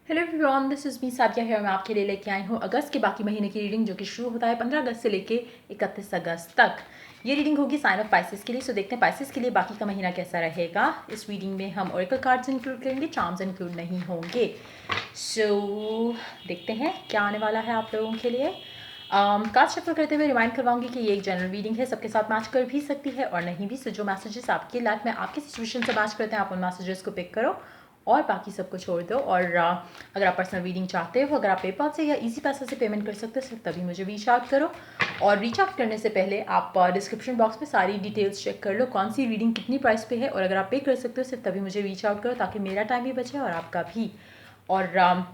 Hello everyone, this is me Sadia है और मैं आपके लिए लेके आई हूँ अगस्त के बाकी महीने की रीडिंग, जो कि शुरू होता है 15 अगस्त से लेके 31 अगस्त तक। ये रीडिंग होगी साइन ऑफ पाइसेस के लिए। सो देखते हैं पाइसेस के लिए बाकी का महीना कैसा रहेगा। इस रीडिंग में हम ओरेकल कार्ड्स इंक्लूड करेंगे, चार्म्स इंक्लूड नहीं होंगे। सो देखते हैं क्या आने वाला है आप लोगों के लिए। कार्ड शफल करते हुए रिमाइंड करवाऊंगी कि ये एक जनरल रीडिंग है, सबके साथ मैच कर भी सकती है और नहीं भी। सो जो मैसेजेस आपकी लाइफ में आपकी सिचुएशन से मैच करते हैं, आप उन मैसेजेस को पिक करो और बाकी सबको छोड़ दो। और अगर आप पर्सनल रीडिंग चाहते हो, अगर आप पेपाल से या इजी पैसा से पेमेंट कर सकते हो, सिर्फ तभी मुझे रीच आउट करो। और रीच आउट करने से पहले आप डिस्क्रिप्शन बॉक्स में सारी डिटेल्स चेक कर लो, कौन सी रीडिंग कितनी प्राइस पे है। और अगर आप पे कर सकते हो, सिर्फ तभी मुझे रीच आउट करो, ताकि मेरा टाइम भी बचे और आपका भी। और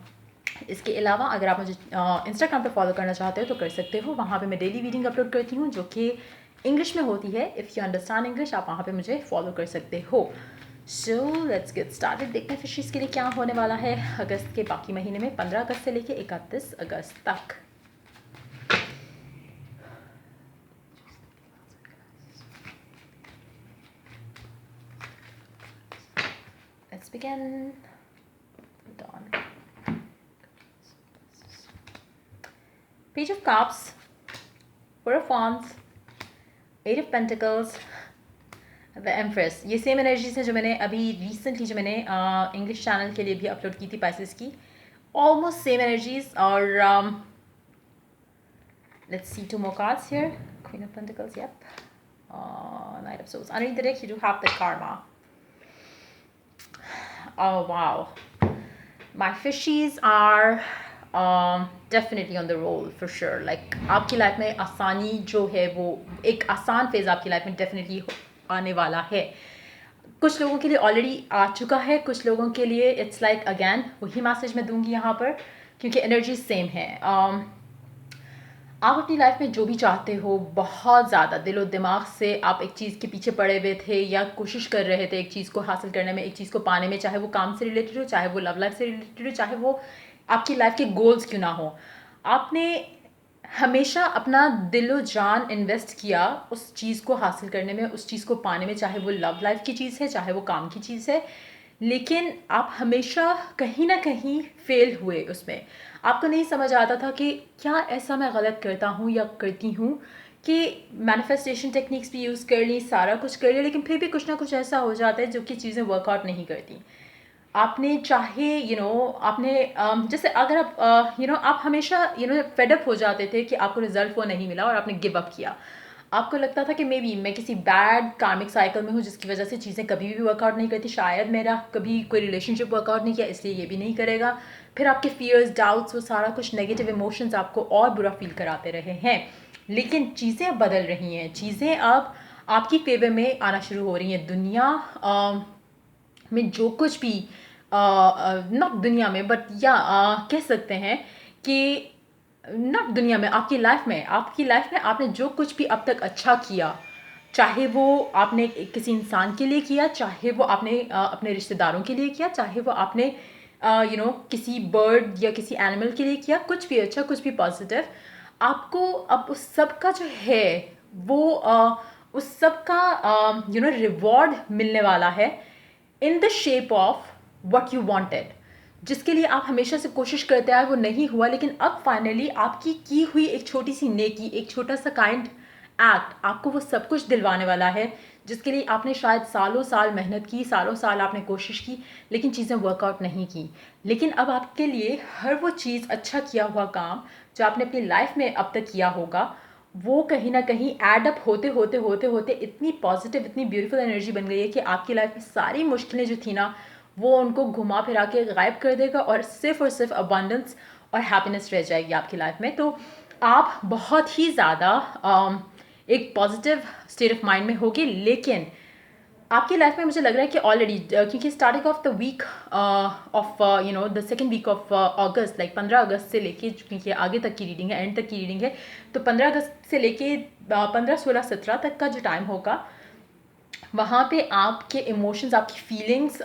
इसके अलावा अगर आप मुझे इंस्टाग्राम पे फॉलो करना चाहते हो तो कर सकते हो। वहाँ पे मैं डेली रीडिंग अपलोड करती हूँ, जो कि इंग्लिश में होती है। इफ़ यू अंडरस्टैंड इंग्लिश, आप वहाँ पे मुझे फॉलो कर सकते हो। So let's get started. देखते हैं फिशिस के लिए क्या होने वाला है अगस्त के बाकी महीने में, 15 अगस्त से लेके 31 अगस्त तक। Let's begin. Hold on. Page of Cups, Four of Wands, Eight of Pentacles, The Empress। ये सेम एनर्जीज हैं जो मैंने अभी रिसेंटली जो मैंने इंग्लिश चैनल के लिए भी अपलोड की थी पाइसेस की। Almost same energies. और let's see two more cards here. Queen of Pentacles, yep. Knight of Swords. Underneath the deck, you do have the Karma. Oh wow, my fishies are definitely on the roll for sure. Like आपकी life में आसानी जो है वो एक आसान phase आपकी life में डेफिनेटली आने वाला है। कुछ लोगों के लिए ऑलरेडी आ चुका है, कुछ लोगों के लिए इट्स लाइक अगेन वही मैसेज मैं दूंगी यहाँ पर, क्योंकि एनर्जी सेम है। आप अपनी लाइफ में जो भी चाहते हो, बहुत ज़्यादा दिलो दिमाग से आप एक चीज़ के पीछे पड़े हुए थे या कोशिश कर रहे थे एक चीज़ को हासिल करने में, एक चीज़ को पाने में, चाहे वो काम से रिलेटेड हो, चाहे वो लव लाइफ से रिलेटेड हो, चाहे वो आपकी लाइफ के गोल्स क्यों ना हो। आपने हमेशा अपना दिलो जान इन्वेस्ट किया उस चीज़ को हासिल करने में, उस चीज़ को पाने में, चाहे वो लव लाइफ की चीज़ है, चाहे वो काम की चीज़ है। लेकिन आप हमेशा कहीं ना कहीं फेल हुए उसमें। आपको नहीं समझ आता था कि क्या ऐसा मैं गलत करता हूँ या करती हूँ, कि मैनिफेस्टेशन टेक्निक्स भी यूज़ कर ली, सारा कुछ कर लिया, लेकिन फिर भी कुछ ना कुछ ऐसा हो जाता है जो कि चीज़ें वर्कआउट नहीं करती। आपने चाहे आपने जैसे अगर आप आप हमेशा फेडअप हो जाते थे कि आपको रिजल्ट वो नहीं मिला और आपने गिव अप किया। आपको लगता था कि मे बी मैं किसी बैड कार्मिक साइकिल में हूँ जिसकी वजह से चीज़ें कभी भी वर्कआउट नहीं करती, शायद मेरा कभी कोई रिलेशनशिप वर्कआउट नहीं किया इसलिए ये भी नहीं करेगा। फिर आपके फियर्स, डाउट्स, वो सारा कुछ नेगेटिव इमोशंस आपको और बुरा फील कराते रहे हैं। लेकिन चीज़ें अब बदल रही हैं, चीज़ें अब आपकी फेवर में आना शुरू हो रही हैं। दुनिया में जो कुछ भी नॉट दुनिया में बट या कह सकते हैं कि नॉट दुनिया में, आपकी लाइफ में आपने जो कुछ भी अब तक अच्छा किया, चाहे वो आपने किसी इंसान के लिए किया, चाहे वो आपने अपने रिश्तेदारों के लिए किया, चाहे वो आपने किसी बर्ड या किसी एनिमल के लिए किया, कुछ भी अच्छा, कुछ भी पॉजिटिव, आपको अब उस सब का जो है वो उस सब का रिवॉर्ड मिलने वाला है in the shape of what you wanted. जिसके लिए आप हमेशा से कोशिश करते आए वो नहीं हुआ, लेकिन अब फाइनली आपकी की हुई एक छोटी सी नेकी, एक छोटा सा काइंड एक्ट आपको वो सब कुछ दिलवाने वाला है, जिसके लिए आपने शायद सालों साल मेहनत की, सालों साल आपने कोशिश की, लेकिन चीज़ें वर्कआउट नहीं की। लेकिन अब आपके लिए हर वो चीज़, अच्छा किया हुआ काम जो आपने अपनी लाइफ में अब तक किया होगा, वो कहीं ना कहीं एड अप होते होते होते होते इतनी पॉजिटिव, इतनी ब्यूटीफुल एनर्जी बन गई है कि आपकी लाइफ में सारी मुश्किलें जो थी ना, वो उनको घुमा फिरा के गायब कर देगा और सिर्फ अबंडेंस और हैप्पीनेस रह जाएगी आपकी लाइफ में। तो आप बहुत ही ज़्यादा एक पॉजिटिव स्टेट ऑफ माइंड में होगी। लेकिन आपकी लाइफ में मुझे लग रहा है कि ऑलरेडी, क्योंकि starting of the week of the second week of August, like 15 अगस्त से लेके, क्योंकि आगे तक की रीडिंग है, एंड तक की रीडिंग है, तो 15 अगस्त से लेके 15, 16, 17 तक का जो टाइम होगा, वहाँ पे आपके इमोशंस, आपकी फीलिंग्स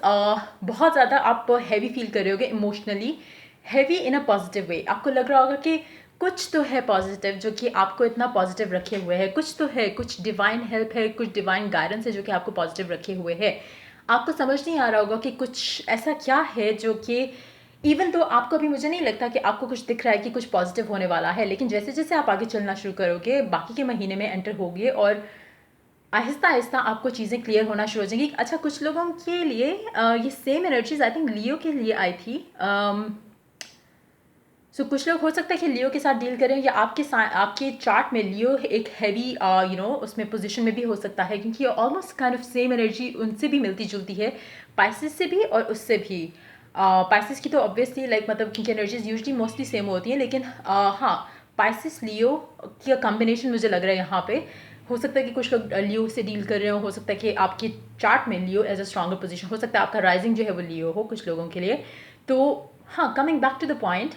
बहुत ज़्यादा आप हैवी फील कर रहे होगे, emotionally heavy in a positive way. आपको लग रहा होगा कि कुछ तो है पॉजिटिव जो कि आपको इतना पॉजिटिव रखे हुए है, कुछ तो है, कुछ डिवाइन हेल्प है, कुछ डिवाइन गाइडेंस है जो कि आपको पॉजिटिव रखे हुए है। आपको समझ नहीं आ रहा होगा कि कुछ ऐसा क्या है जो कि इवन तो आपको अभी मुझे नहीं लगता कि आपको कुछ दिख रहा है कि कुछ पॉजिटिव होने वाला है, लेकिन जैसे जैसे आप आगे चलना शुरू करोगे, बाकी के महीने में एंटर होगे और आहिस्ता आहिस्ता आपको चीज़ें क्लियर होना शुरू हो जाएंगी। अच्छा, कुछ लोगों के लिए ये सेम एनर्जीज आई थिंक लियो के लिए आई थी। सो कुछ लोग हो सकता है कि लियो के साथ डील करें, या आपके चार्ट में लियो एक हैवी उसमें पोजीशन में भी हो सकता है, क्योंकि almost kind of same energy उनसे भी मिलती जुलती है, पाइसेस से भी और उससे भी। पाइसेस की तो ऑब्वियसली मतलब क्योंकि एनर्जीज यूजली मोस्टली सेम होती हैं, लेकिन हाँ, पाइसेस लियो का कॉम्बिनेशन मुझे लग रहा है यहाँ पे। हो सकता है कि कुछ लोग लियो से डील कर रहे हो सकता है कि आपके चार्ट में लियो एज अ स्ट्रॉन्गर पोजीशन, हो सकता है आपका राइजिंग जो है वो लियो हो कुछ लोगों के लिए। तो हाँ, coming back to the point,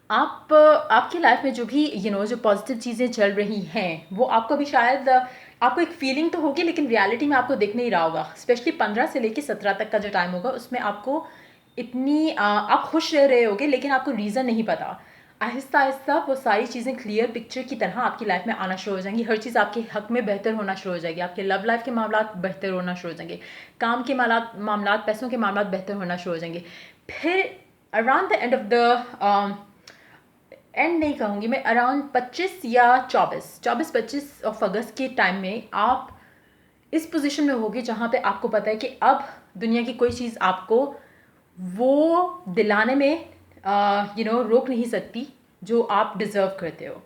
आपकी लाइफ में जो भी जो पॉजिटिव चीज़ें चल रही हैं वो आपको अभी शायद आपको एक फीलिंग तो होगी, लेकिन रियलिटी में आपको दिख नहीं रहा होगा। स्पेशली 15 से लेकर 17 तक का जो टाइम होगा उसमें आपको इतनी आप खुश रह रहे होगे, लेकिन आपको रीज़न नहीं पता। आहिस्ता आहिस्ता वो सारी चीज़ें क्लियर पिक्चर की तरह आपकी लाइफ में आना शुरू हो जाएंगी। हर चीज़ आपके हक में बेहतर होना शुरू हो जाएगी। आपके लव लाइफ के मामला बेहतर होना शुरू हो जाएंगे, काम के मामला, पैसों के मामला बेहतर होना शुरू हो जाएंगे। फिर around the end of the end नहीं कहूँगी मैं, अराउंड 25 या 24-25 ऑफ अगस्त के टाइम में आप इस पोजीशन में होगी जहाँ पे आपको पता है कि अब दुनिया की कोई चीज़ आपको वो दिलाने में रोक नहीं सकती जो आप डिज़र्व करते हो।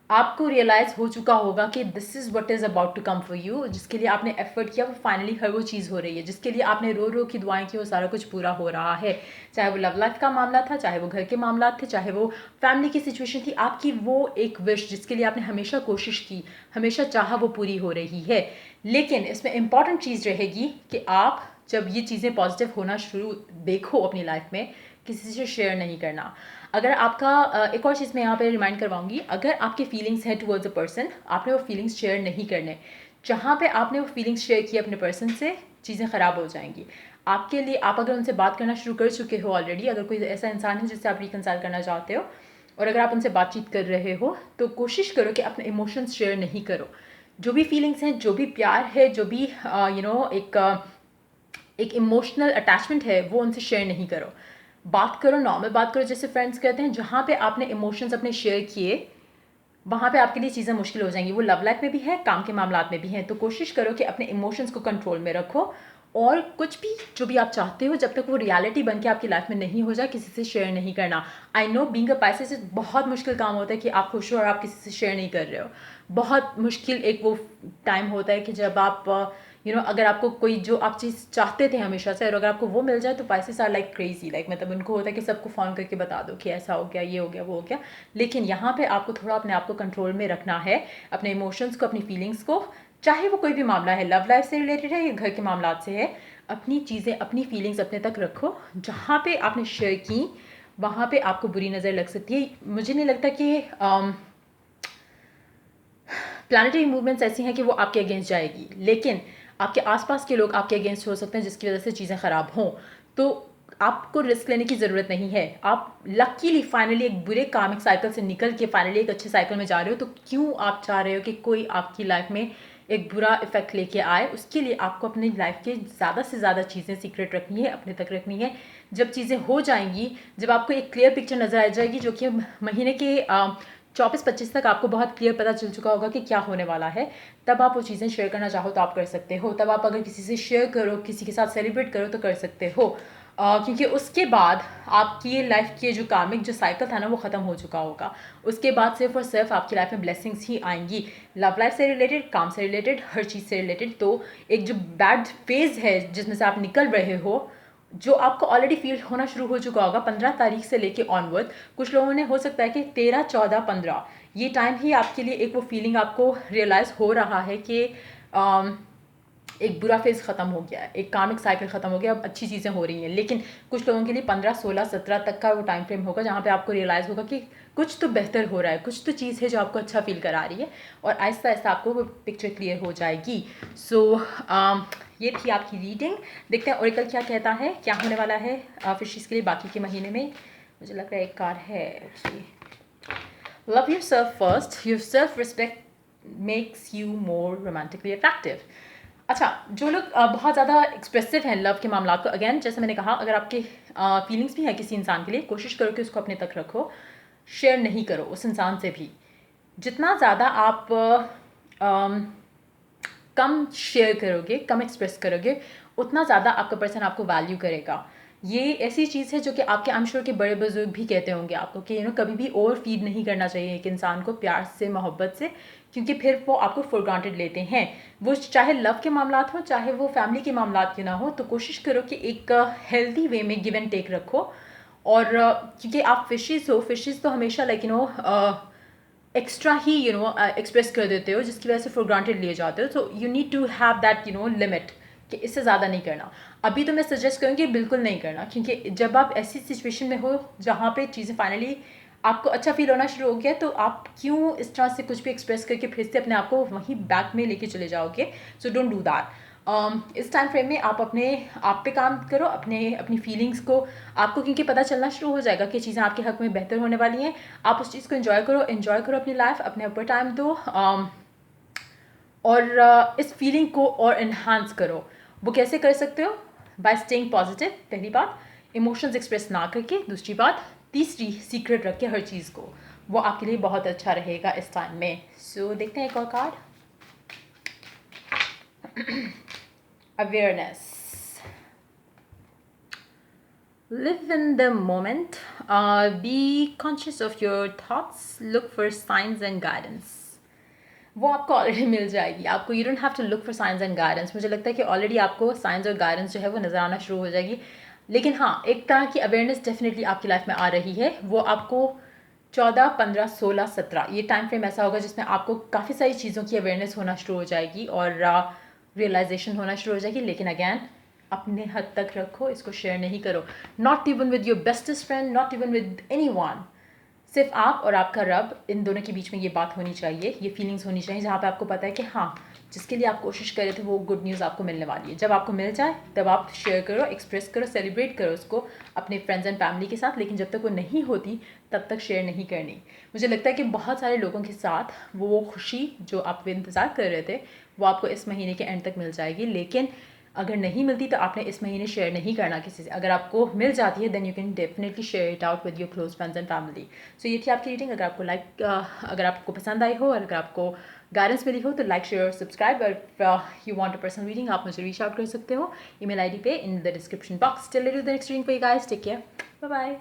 आपको रियलाइज़ हो चुका होगा कि this is what is about to come for you. जिसके लिए आपने एफर्ट किया वो फाइनली हर वो चीज़ हो रही है। जिसके लिए आपने रो रो की दुआएं की वो सारा कुछ पूरा हो रहा है। चाहे वो लव लाइफ का मामला था, चाहे वो घर के मामला थे, चाहे वो फैमिली की सिचुएशन थी, आपकी वो एक विश जिसके लिए आपने हमेशा कोशिश की, हमेशा चाहा, वो पूरी हो रही है। लेकिन इसमें इंपॉर्टेंट चीज़ रहेगी कि आप जब ये चीज़ें पॉजिटिव होना शुरू देखो अपनी लाइफ में, किसी से शेयर नहीं करना। अगर आपका एक और चीज़ मैं यहाँ पे रिमाइंड करवाऊंगी, अगर आपके फीलिंग्स हैं टुवर्ड्स अ पर्सन, आपने वो फीलिंग्स शेयर नहीं करने। जहाँ पे आपने वो फीलिंग्स शेयर की अपने पर्सन से, चीज़ें ख़राब हो जाएंगी आपके लिए। आप अगर उनसे बात करना शुरू कर चुके हो ऑलरेडी, अगर कोई ऐसा इंसान है जिससे आप रिकंसाइल करना चाहते हो, और अगर आप उनसे बातचीत कर रहे हो, तो कोशिश करो कि अपने इमोशंस शेयर नहीं करो। जो भी फीलिंग्स हैं, जो भी प्यार है, जो भी एक इमोशनल अटैचमेंट है, वो उनसे शेयर नहीं करो। बात करो, नॉर्मल बात करो जैसे फ्रेंड्स कहते हैं। जहाँ पे आपने इमोशंस अपने शेयर किए, वहाँ पे आपके लिए चीज़ें मुश्किल हो जाएंगी। वो लव लाइफ में भी है, काम के मामलात में भी है। तो कोशिश करो कि अपने इमोशंस को कंट्रोल में रखो, और कुछ भी जो भी आप चाहते हो, जब तक वो रियलिटी बन के आपकी लाइफ में नहीं हो जाए, किसी से शेयर नहीं करना। I know being a Pisces बहुत मुश्किल काम होता है कि आप खुश हो और आप किसी से शेयर नहीं कर रहे हो। बहुत मुश्किल एक वो टाइम होता है कि जब आप अगर आपको कोई जो आप चीज़ चाहते थे हमेशा से, और अगर आपको वो मिल जाए, तो पाइसेस आर लाइक क्रेजी। मतलब उनको होता है कि सबको फ़ोन करके बता दो कि ऐसा हो गया, ये हो गया, वो हो गया। लेकिन यहाँ पे आपको थोड़ा अपने आप को कंट्रोल में रखना है, अपने इमोशंस को, अपनी फीलिंग्स को, चाहे वो कोई भी मामला है, लव लाइफ से रिलेटेड है या घर के मामला से है। अपनी चीज़ें, अपनी फीलिंग्स अपने तक रखो। जहाँ पे आपने शेयर की, वहाँ पे आपको बुरी नज़र लग सकती है। मुझे नहीं लगता कि प्लानिटरी मूवमेंट्स ऐसी हैं कि वो आपके अगेंस्ट जाएगी, लेकिन आपके आसपास के लोग आपके अगेंस्ट हो सकते हैं, जिसकी वजह से चीज़ें ख़राब हों। तो आपको रिस्क लेने की ज़रूरत नहीं है। आप लकीली फाइनली एक बुरे कार्मिक साइकिल से निकल के फाइनली एक अच्छे साइकिल में जा रहे हो। तो क्यों आप चाह रहे हो कि कोई आपकी लाइफ में एक बुरा इफेक्ट लेके आए? उसके लिए आपको अपनी लाइफ के ज़्यादा से ज़्यादा चीज़ें सीक्रेट रखनी है, अपने तक रखनी है। जब चीज़ें हो जाएंगी, जब आपको एक क्लियर पिक्चर नज़र आ जाएगी, जो कि महीने के 24-25 तक आपको बहुत क्लियर पता चल चुका होगा कि क्या होने वाला है, तब आप वो चीज़ें शेयर करना चाहो तो आप कर सकते हो। तब आप अगर किसी से शेयर करो, किसी के साथ सेलिब्रेट करो, तो कर सकते हो। क्योंकि उसके बाद आपकी लाइफ की जो कार्मिक जो साइकिल था ना, वो ख़त्म हो चुका होगा। उसके बाद सिर्फ और सिर्फ आपकी लाइफ में ब्लेसिंग्स ही आएंगी, लव लाइफ से रिलेटेड, काम से रिलेटेड, हर चीज़ से रिलेटेड। तो एक जो बैड फेज़ है जिसमें से आप निकल रहे हो, जो आपको ऑलरेडी फील होना शुरू हो चुका होगा 15 तारीख से लेके ऑनवर्ड, कुछ लोगों ने हो सकता है कि 13, 14, 15 ये टाइम ही आपके लिए एक वो फीलिंग आपको रियलाइज़ हो रहा है कि एक बुरा फेज़ ख़त्म हो गया है, एक कार्मिक साइकिल ख़त्म हो गया, अब अच्छी चीज़ें हो रही हैं। लेकिन कुछ लोगों के लिए 15, 16, 17 तक का वो टाइम फ्रेम होगा, जहाँ पे आपको रियलाइज़ होगा कि कुछ तो बेहतर हो रहा है, कुछ तो चीज़ है जो आपको अच्छा फील करा रही है, और आहिस्ता आहिस्ता आपको वो पिक्चर क्लियर हो जाएगी। सो ये थी आपकी रीडिंग। देखते हैं ओरेकल क्या कहता है, क्या होने वाला है फिशिस के लिए बाकी के महीने में। मुझे लग रहा है एक कार्ड है। Love yourself first, your self respect makes you more romantically attractive. अच्छा, जो लोग बहुत ज़्यादा एक्सप्रेसिव हैं लव के मामलात को, अगेन जैसे मैंने कहा, अगर आपके फीलिंग्स भी हैं किसी इंसान के लिए, कोशिश करो कि उसको अपने तक रखो, शेयर नहीं करो उस इंसान से भी। जितना ज़्यादा आप अम, कम शेयर करोगे, कम एक्सप्रेस करोगे, उतना ज़्यादा आपका पर्सन आपको वैल्यू करेगा। ये ऐसी चीज़ है जो कि आपके आई एम श्योर के बड़े बुजुर्ग भी कहते होंगे आपको कि कभी भी ओवर फीड नहीं करना चाहिए एक इंसान को प्यार से, मोहब्बत से, क्योंकि फिर वो आपको फॉर ग्रांटेड लेते हैं। वो चाहे लव के मामलात हो, चाहे वो फैमिली के मामलात क्यों ना हो, तो कोशिश करो कि एक हेल्दी वे में गिव एंड टेक रखो। और क्योंकि आप फिशेज़ हो, फिशेज़ तो हमेशा लाइक एक्स्ट्रा ही एक्सप्रेस कर देते हो, जिसकी वजह से फॉर ग्रांटेड लिए जाते हो। So you need to have that limit कि इससे ज़्यादा नहीं करना। अभी तो मैं सजेस्ट करूँगी बिल्कुल नहीं करना, क्योंकि जब आप ऐसी सिचुएशन में हो जहाँ पे चीज़ें फाइनली आपको अच्छा फील होना शुरू हो गया, तो आप क्यों इस तरह से कुछ भी एक्सप्रेस करके फिर से अपने आप को वहीं बैक में लेके चले जाओगे। So don't do that. इस टाइम फ्रेम में आप अपने आप पे काम करो, अपनी फीलिंग्स को, आपको क्योंकि पता चलना शुरू हो जाएगा कि चीज़ें आपके हक में बेहतर होने वाली हैं। आप उस चीज़ को एंजॉय करो अपनी लाइफ, अपने ऊपर टाइम दो, और इस फीलिंग को और इन्हांस करो। वो कैसे कर सकते हो? बाय स्टेइंग पॉजिटिव, पहली बात, इमोशंस एक्सप्रेस ना करके, दूसरी बात, तीसरी सीक्रेट रख के हर चीज़ को, वो आपके लिए बहुत अच्छा रहेगा इस टाइम में। सो देखते हैं एक और card, awareness. Live in the moment, be conscious of your thoughts, look for signs and guidance. वो आपको ऑलरेडी मिल जाएगी। आपको you don't have to look for science and guidance. मुझे लगता है कि ऑलरेडी आपको साइंस और गाइडेंस जो है वो नज़र आना शुरू हो जाएगी। लेकिन हाँ, एक तरह की अवेयरनेस डेफिनेटली आपकी लाइफ में आ रही है। वो आपको 14, 15, 16, 17 ये टाइम फ्रेम ऐसा होगा जिसमें आपको काफ़ी सारी चीज़ों की अवेयरनेस होना शुरू हो जाएगी और रियलाइजेशन होना शुरू हो जाएगी। लेकिन अगैन, अपने हद तक रखो, इसको शेयर नहीं करो। Not even with your bestest friend, not even with any one. सिर्फ आप और आपका रब, इन दोनों के बीच में ये बात होनी चाहिए, ये फीलिंग्स होनी चाहिए, जहाँ पे आपको पता है कि हाँ, जिसके लिए आप कोशिश कर रहे थे वो गुड न्यूज़ आपको मिलने वाली है। जब आपको मिल जाए तब आप शेयर करो, एक्सप्रेस करो, सेलिब्रेट करो उसको अपने फ्रेंड्स एंड फैमिली के साथ। लेकिन जब तक वो नहीं होती तब तक शेयर नहीं करनी। मुझे लगता है कि बहुत सारे लोगों के साथ वो खुशी जो आप इंतज़ार कर रहे थे वो आपको इस महीने के एंड तक मिल जाएगी। लेकिन अगर नहीं मिलती तो आपने इस महीने शेयर नहीं करना किसी से। अगर आपको मिल जाती है then you can definitely share it out with your close friends and family. So ये थी आपकी रीडिंग। अगर आपको पसंद आई हो और अगर आपको गाइडेंस मिली हो तो लाइक, शेयर और सब्सक्राइब। और you want a personal reading, आप मुझे रीच आउट कर सकते हो ईमेल आईडी पे in the description box. Till the next reading for you guys, take care, bye bye.